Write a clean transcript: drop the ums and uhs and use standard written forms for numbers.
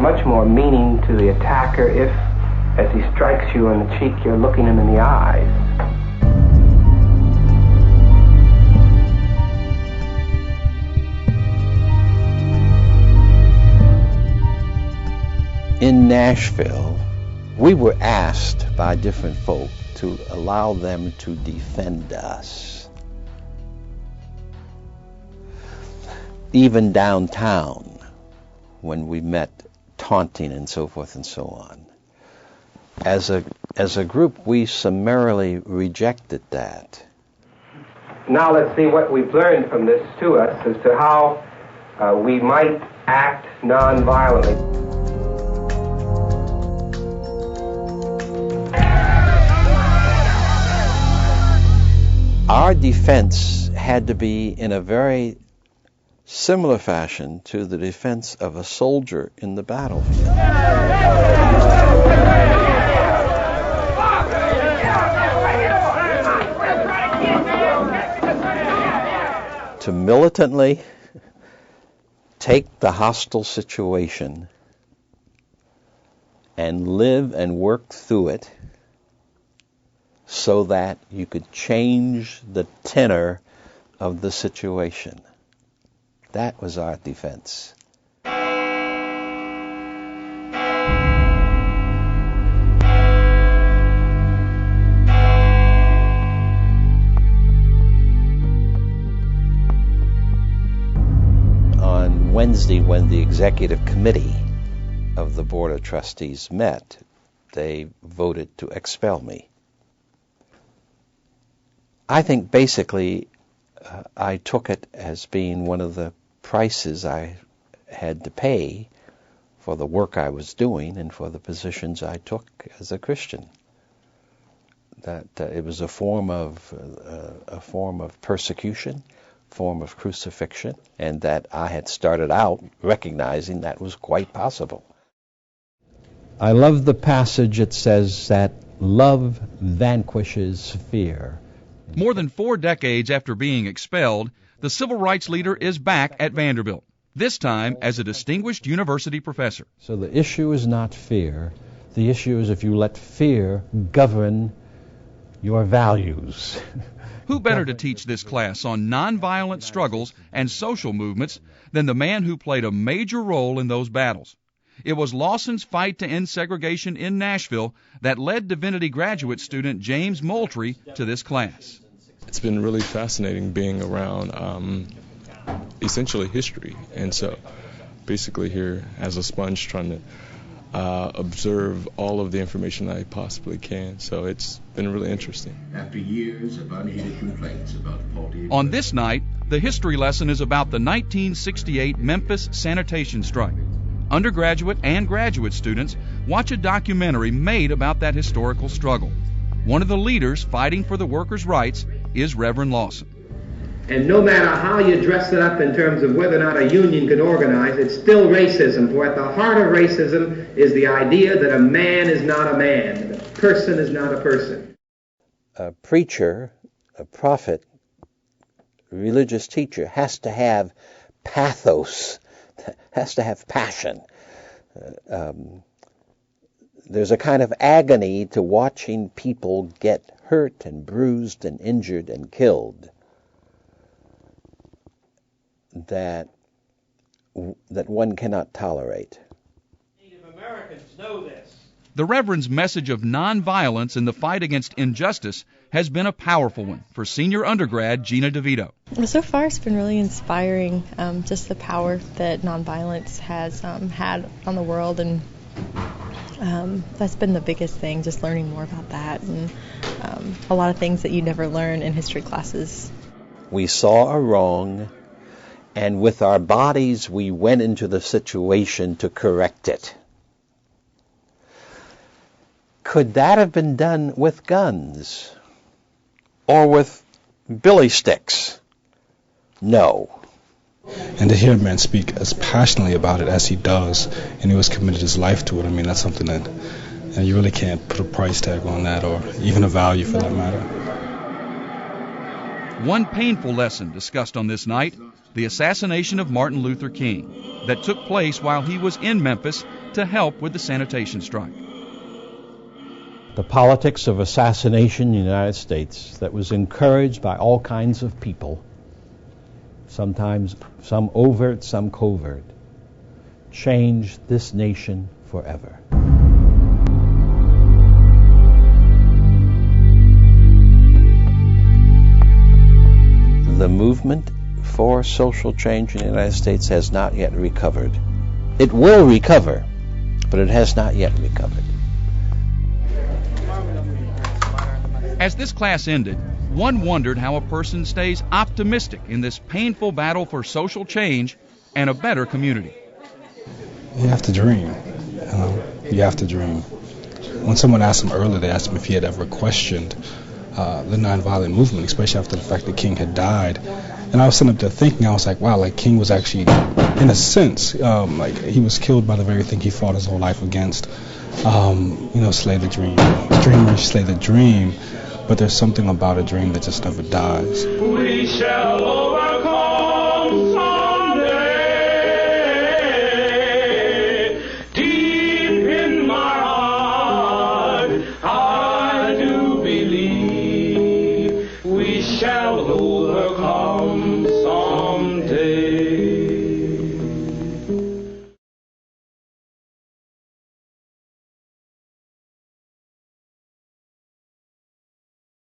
much more meaning to the attacker if, as he strikes you on the cheek, you're looking him in the eyes. In Nashville, we were asked by different folk to allow them to defend us. Even downtown, when we met, taunting and so forth and so on. As a group, we summarily rejected that. Now let's see what we've learned from this to us as to how we might act nonviolently. Our defense had to be in a very similar fashion to the defense of a soldier in the battlefield. To militantly take the hostile situation and live and work through it so that you could change the tenor of the situation. That was our defense. On Wednesday, when the executive committee of the Board of Trustees met, they voted to expel me. I think basically I took it as being one of the prices I had to pay for the work I was doing and for the positions I took as a Christian. That it was a form of persecution, form of crucifixion, and that I had started out recognizing that was quite possible. I love the passage that says that love vanquishes fear. More than 4 decades after being expelled, the civil rights leader is back at Vanderbilt, this time as a distinguished university professor. So the issue is not fear. The issue is if you let fear govern your values. Who better to teach this class on nonviolent struggles and social movements than the man who played a major role in those battles? It was Lawson's fight to end segregation in Nashville that led Divinity graduate student James Moultrie to this class. It's been really fascinating being around essentially history, and so basically here as a sponge trying to observe all of the information I possibly can. So it's been really interesting. After years of unheeded complaints about faulty... On this night, the history lesson is about the 1968 Memphis sanitation strike. Undergraduate and graduate students watch a documentary made about that historical struggle. One of the leaders fighting for the workers' rights is Reverend Lawson. And no matter how you dress it up in terms of whether or not a union can organize, it's still racism. For at the heart of racism is the idea that a man is not a man, that a person is not a person. A preacher, a prophet, a religious teacher has to have pathos, has to have passion. There's a kind of agony to watching people get hurt and bruised and injured and killed that one cannot tolerate. Native Americans know this. The Reverend's message of nonviolence in the fight against injustice has been a powerful one for senior undergrad Gina DeVito. Well, so far it's been really inspiring, just the power that nonviolence has had on the world, and that's been the biggest thing, just learning more about that, and a lot of things that you never learn in history classes. We saw a wrong, and with our bodies we went into the situation to correct it. Could that have been done with guns? Or with billy sticks? No. And to hear a man speak as passionately about it as he does, and he was committed his life to it, I mean, that's something that you really can't put a price tag on that, or even a value for that matter. One painful lesson discussed on this night, the assassination of Martin Luther King, that took place while he was in Memphis to help with the sanitation strike. The politics of assassination in the United States that was encouraged by all kinds of people, sometimes some overt, some covert, changed this nation forever. The movement for social change in the United States has not yet recovered. It will recover, but it has not yet recovered. As this class ended, one wondered how a person stays optimistic in this painful battle for social change and a better community. You have to dream. You have to dream. When someone asked him earlier, they asked him if he had ever questioned the nonviolent movement, especially after the fact that King had died. And I was sitting up there thinking, I was like, wow, like King was actually, in a sense, like he was killed by the very thing he fought his whole life against. Slay the dream. Dreamers slay the dream. But there's something about a dream that just never dies. We shall overcome someday. Deep in my heart, I do believe we shall overcome.